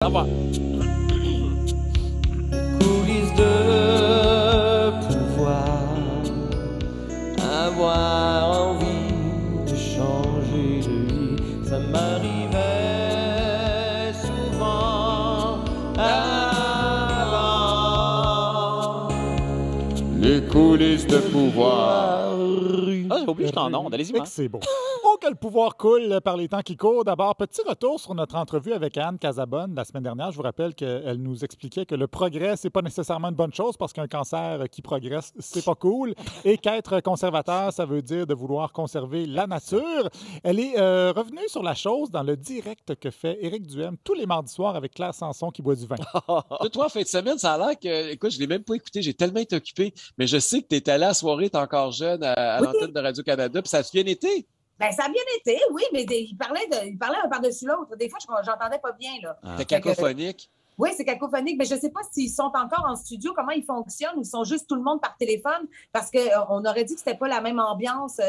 Au revoir. Coulisses de pouvoir, avoir envie de changer de vie, ça m'arrivait souvent avant. Les coulisses de pouvoir. Ah, j'ai oublié, je t'en onde. Allez-y, moi. C'est beau. Oh, que le pouvoir coule par les temps qui courent. D'abord, petit retour sur notre entrevue avec Anne Casabonne la semaine dernière. Je vous rappelle qu'elle nous expliquait que le progrès, c'est pas nécessairement une bonne chose parce qu'un cancer qui progresse, c'est pas cool. Et qu'être conservateur, ça veut dire de vouloir conserver la nature. Elle est revenue sur la chose dans le direct que fait Éric Duhem tous les mardis soirs avec Claire Sanson qui boit du vin. Toi, en fin de semaine, ça a l'air que, écoute, je l'ai même pas écouté, j'ai tellement été occupé, mais je sais que tu es allé à la soirée, t'es encore jeune à l'antenne de Radio-Canada, puis ça a bien été. Ben, ça a bien été, oui, mais il parlait un par-dessus l'autre. Des fois, j'entendais pas bien, là. T'es cacophonique. Oui, c'est cacophonique, mais je ne sais pas s'ils sont encore en studio, comment ils fonctionnent, ou ils sont juste tout le monde par téléphone, parce qu'on aurait dit que c'était pas la même ambiance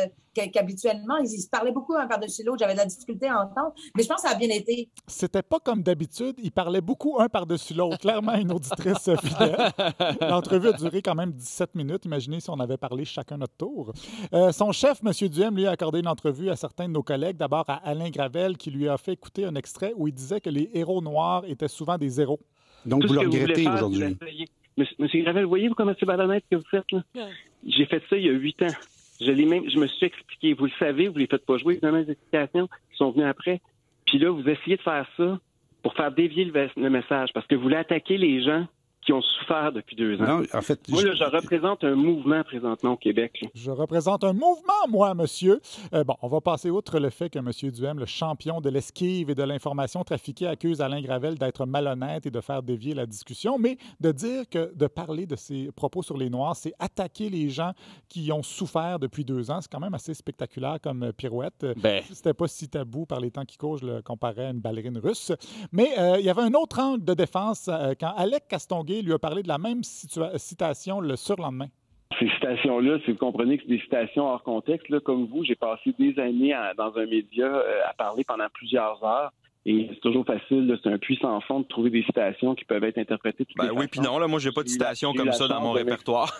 qu'habituellement. Ils se parlaient beaucoup un par-dessus l'autre, j'avais de la difficulté à entendre, mais je pense que ça a bien été. C'était pas comme d'habitude, ils parlaient beaucoup un par-dessus l'autre. Clairement, une auditrice fidèle. L'entrevue a duré quand même 17 minutes. Imaginez si on avait parlé chacun notre tour. Son chef, M. Duhem, lui, a accordé une entrevue à certains de nos collègues. D'abord à Alain Gravel, qui lui a fait écouter un extrait où il disait que les héros noirs étaient souvent des héros. Donc, vous le regrettez aujourd'hui. Monsieur Gravel, voyez-vous comment c'est malhonnête que vous faites, là? J'ai fait ça il y a 8 ans. Je me suis expliqué. Vous le savez, vous ne les faites pas jouer, évidemment, les explications qui sont venues après. Puis là, vous essayez de faire ça pour faire dévier le message, parce que vous voulez attaquer les gens qui ont souffert depuis 2 ans. Non, en fait, moi, là, je représente un mouvement présentement au Québec. Là. Je représente un mouvement, moi, monsieur. Bon, on va passer outre le fait que M. Duhem, le champion de l'esquive et de l'information trafiquée, accuse Alain Gravel d'être malhonnête et de faire dévier la discussion, mais de dire que de parler de ses propos sur les Noirs, c'est attaquer les gens qui ont souffert depuis 2 ans. C'est quand même assez spectaculaire comme pirouette. C'était pas si tabou par les temps qui courent, je le comparais à une ballerine russe. Mais il y avait un autre angle de défense quand Alec Castonguay lui a parlé de la même citation le surlendemain. Ces citations-là, si vous comprenez que c'est des citations hors contexte, là, comme vous, j'ai passé des années dans un média à parler pendant plusieurs heures. Et c'est toujours facile, là, c'est un puissant fond de trouver des citations qui peuvent être interprétées. Oui, puis non, là, moi, j'ai pas de citations comme ça dans mon répertoire.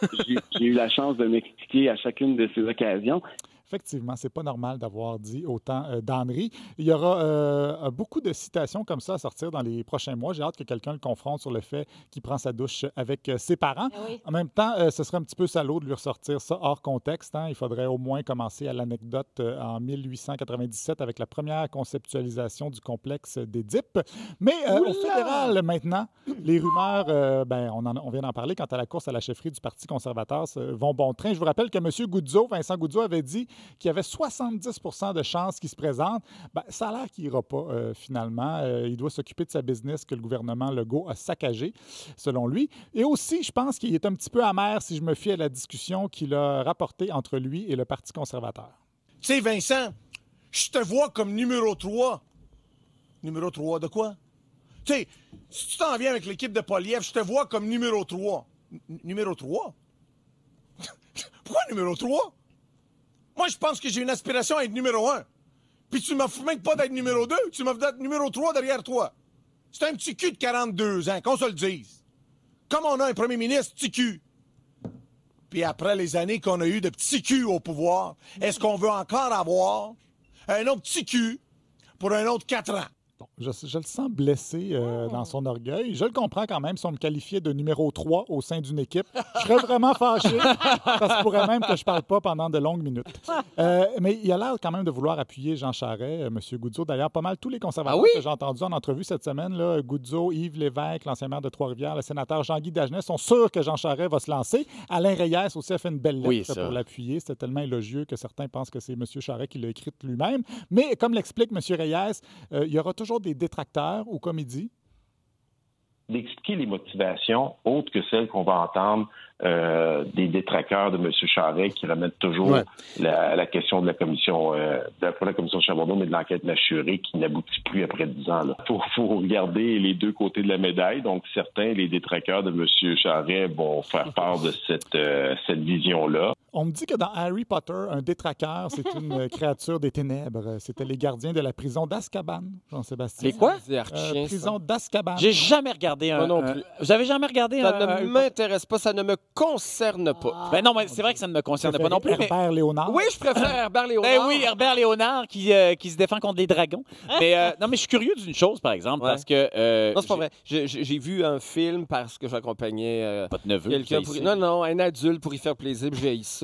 J'ai eu la chance de m'expliquer à chacune de ces occasions. Effectivement, c'est pas normal d'avoir dit autant d'âneries. Il y aura beaucoup de citations comme ça à sortir dans les prochains mois. J'ai hâte que quelqu'un le confronte sur le fait qu'il prend sa douche avec ses parents. Oui. En même temps, ce serait un petit peu salaud de lui ressortir ça hors contexte. Hein. Il faudrait au moins commencer à l'anecdote en 1897 avec la première conceptualisation du complexe d'Édipe. Mais au fédéral, maintenant, les rumeurs, on vient d'en parler, quant à la course à la chefferie du Parti conservateur vont bon train. Je vous rappelle que M. Vincent Goudzo, avait dit qu'il y avait 70 % de chances qu'il se présente. Ça a l'air qu'il n'ira pas, finalement. Il doit s'occuper de sa business que le gouvernement Legault a saccagé, selon lui. Et aussi, je pense qu'il est un petit peu amer si je me fie à la discussion qu'il a rapportée entre lui et le Parti conservateur. Tu sais, Vincent, je te vois comme numéro 3. Numéro 3 de quoi? Tu sais, si tu t'en viens avec l'équipe de Poilievre, je te vois comme numéro 3. Numéro 3? Pourquoi numéro 3? Moi, je pense que j'ai une aspiration à être numéro 1. Puis tu m'offres même pas d'être numéro 2, tu m'offres d'être numéro 3 derrière toi. C'est un petit cul de 42 ans, qu'on se le dise. Comme on a un premier ministre, petit cul. Puis après les années qu'on a eu de petits culs au pouvoir, est-ce qu'on veut encore avoir un autre petit cul pour un autre 4 ans? Bon, je le sens blessé dans son orgueil. Je le comprends quand même si on me qualifiait de numéro 3 au sein d'une équipe. Je serais vraiment fâché. Ça se pourrait même que je ne parle pas pendant de longues minutes. Mais il a l'air quand même de vouloir appuyer Jean Charest, M. Goudzo. D'ailleurs, pas mal tous les conservateurs que j'ai entendus en entrevue cette semaine, là, Goudzo, Yves Lévesque, l'ancien maire de Trois-Rivières, le sénateur Jean-Guy Dagenet, sont sûrs que Jean Charest va se lancer. Alain Reyes aussi a fait une belle lettre pour l'appuyer. C'était tellement élogieux que certains pensent que c'est M. Charest qui l'a écrite lui-même. Mais comme l'explique M. Reyes, il y aura toujours des détracteurs ou comme il dit? D'expliquer les motivations autres que celles qu'on va entendre des détracteurs de M. Charest qui remettent toujours la question de la commission, pas la commission Charbonneau, mais de l'enquête mâchurée qui n'aboutit plus après 10 ans. Il faut regarder les deux côtés de la médaille. Donc, certains, les détracteurs de M. Charest vont faire part de cette vision-là. On me dit que dans Harry Potter, un détraqueur, c'est une créature des ténèbres. C'était les gardiens de la prison d'Azkaban, Jean-Sébastien. C'est quoi? Prison d'Azkaban. J'ai jamais regardé un... non plus. Vous avez jamais regardé Ça un... ne m'intéresse pas, ça ne me concerne pas. Ben non, mais c'est vrai que ça ne me concerne pas non plus. Herbert Léonard. Oui, je préfère Herbert Léonard. Ben oui, Herbert Léonard qui se défend contre les dragons. Mais non, mais je suis curieux d'une chose, par exemple, parce que... non, c'est pas vrai. J'ai vu un film parce que j'accompagnais Votre neveu. quelqu'un pour... Non, un adulte pour y faire plaisir. J'ai haï ça.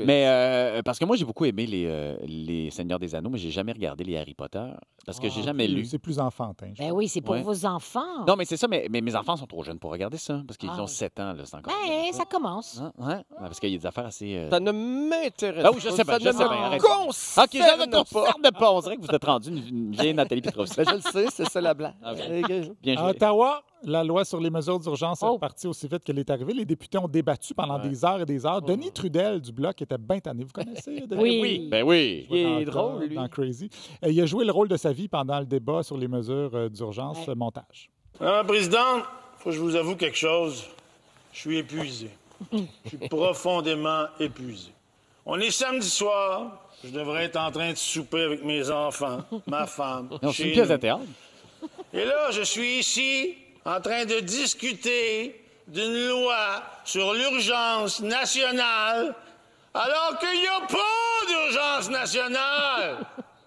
Mais parce que moi, j'ai beaucoup aimé les Seigneurs des Anneaux, mais j'ai jamais regardé les Harry Potter parce que j'ai jamais lu. C'est plus enfantin. Ben oui, c'est pour vos enfants. Non, mais c'est ça, mais mes enfants sont trop jeunes pour regarder ça parce qu'ils ont 7 ans, là, c'est encore. Ben, ça commence. Ouais, parce qu'il y a des affaires assez. Ça ne m'intéresse pas. Ah oui, je sais bien, ça ne me concerne OK, ça ne concerne pas. On dirait que vous êtes rendu une vieille Nathalie Petrovski. Je le sais, c'est ça la blague. Bien joué. À Ottawa, la loi sur les mesures d'urgence est repartie aussi vite qu'elle est arrivée. Les députés ont débattu pendant des heures et des heures. Denis Trudel du Bloc était bien tanné. Vous connaissez Denis? Oui. Ben oui. Il est drôle, lui. Dans Crazy. Il a joué le rôle de sa vie pendant le débat sur les mesures d'urgence. Montage. Madame la Présidente, faut que je vous avoue quelque chose. Je suis épuisé. Je suis profondément épuisé. On est samedi soir. Je devrais être en train de souper avec mes enfants, ma femme. Non, c'est une pièce de théâtre. Et là, je suis ici en train de discuter d'une loi sur l'urgence nationale alors qu'il n'y a pas d'urgence nationale.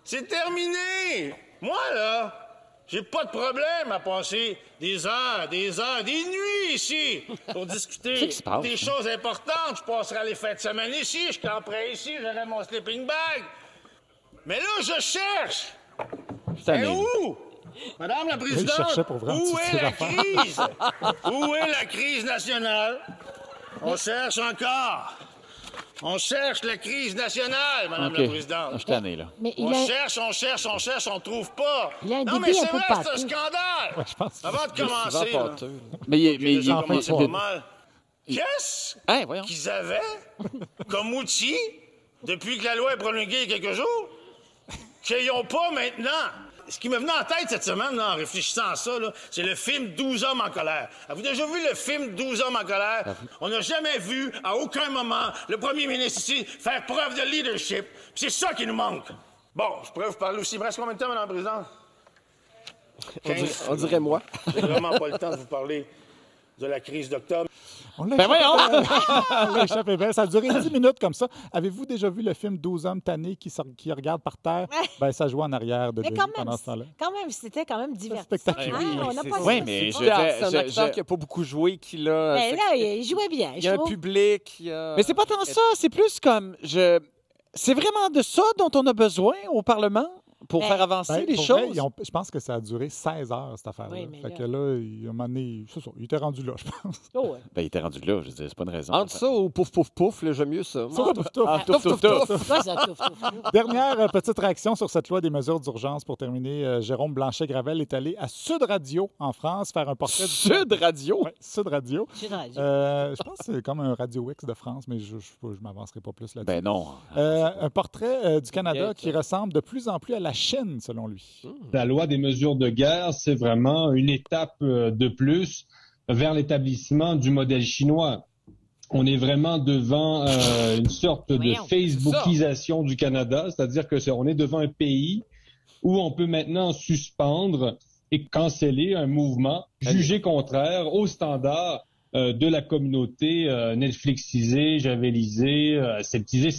C'est terminé. Moi, là, j'ai pas de problème à passer des heures, des nuits ici pour discuter des choses importantes. Je passerai les fêtes de semaine ici, je camperai ici, j'aurai mon sleeping bag. Mais là, je cherche. Et où? Madame la Présidente, où est la crise? Où est la crise nationale? On cherche encore. On cherche la crise nationale, Madame la Présidente. Je suis tanné, là. Mais on cherche, on trouve pas. Il a un non, débit mais c'est un peu vrai, pâteux. c'est un scandale. Ouais, je pense. Avant de commencer, là, mais j'ai commencé pas mal. Qu'est-ce voyons. qu'ils avaient comme outil depuis que la loi est promulguée il y a quelques jours qu'ils n'ont pas maintenant? Ce qui me venait en tête cette semaine, là, en réfléchissant à ça, là, c'est le film 12 hommes en colère. Avez-vous déjà vu le film 12 hommes en colère? On n'a jamais vu, à aucun moment, le premier ministre ici faire preuve de leadership. Puis c'est ça qui nous manque. Bon, je pourrais vous parler aussi. Il me reste combien de temps, Mme la Présidente? On dirait moi. J'ai vraiment pas le temps de vous parler de la crise d'octobre. On l'a échappé belle. Ça a duré 10 minutes comme ça. Avez-vous déjà vu le film 12 hommes tannés qui regardent par terre? Ben, ça joue en arrière de Denis pendant ce temps-là. Quand même, c'était quand même divertissant. Spectaculaire. On n'a pas mais c'est un acteur qui n'a pas beaucoup joué, qui l'a... Mais là, il jouait bien. Il y a un public. Mais c'est pas tant ça. C'est plus comme... C'est vraiment de ça dont on a besoin au Parlement? Pour faire avancer les choses? Vrai, je pense que ça a duré 16 heures, cette affaire-là. Fait que là, il était rendu là, je pense. Oh, ouais. Ben, il était rendu là, je veux dire, c'est pas une raison. Entre ça ou pouf, pouf, pouf, là, j'aime mieux ça. Dernière petite réaction sur cette loi des mesures d'urgence pour terminer. Jérôme Blanchet-Gravel est allé à Sud Radio, en France, faire un portrait Sud Radio? Oui, Sud Radio. Je pense que c'est comme un Radio X de France, mais je ne m'avancerai pas plus là-dessus. Ben non. Un portrait du Canada qui ressemble de plus en plus à la Chine, selon lui. La loi des mesures de guerre, c'est vraiment une étape de plus vers l'établissement du modèle chinois. On est vraiment devant une sorte de Facebookisation du Canada, c'est-à-dire que on est devant un pays où on peut maintenant suspendre et canceller un mouvement jugé contraire aux standards de la communauté Netflixisée, javelisée, sceptisée.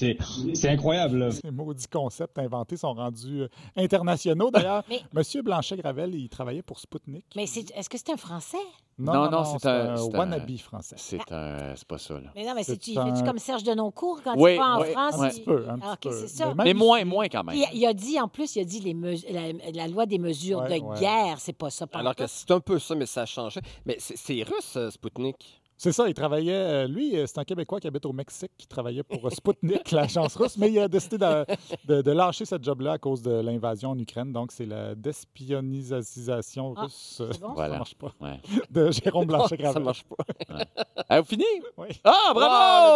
C'est incroyable. Ces maudits concepts inventés sont rendus internationaux. D'ailleurs, M. Blanchet-Gravel, il travaillait pour Sputnik. Mais est-ce que c'est un Français? Non, c'est un wannabe français. C'est pas ça, là. Mais non, mais il fait-tu comme Serge Denoncourt quand il va en France? Un petit peu. C'est ça. Mais moins quand même. Il a dit, en plus, la loi des mesures de guerre, c'est pas ça. Alors que c'est un peu ça, mais ça a changé. Mais c'est russe, Sputnik. C'est ça, il travaillait... Lui, c'est un Québécois qui habite au Mexique, qui travaillait pour Sputnik, l'agence russe, mais il a décidé de lâcher ce job-là à cause de l'invasion en Ukraine. Donc, c'est la despionisation russe. Bon, ça marche pas. De Jérôme Blanchet-Gravel. Ça marche pas. Vous finissez? Oui. Ah, bravo!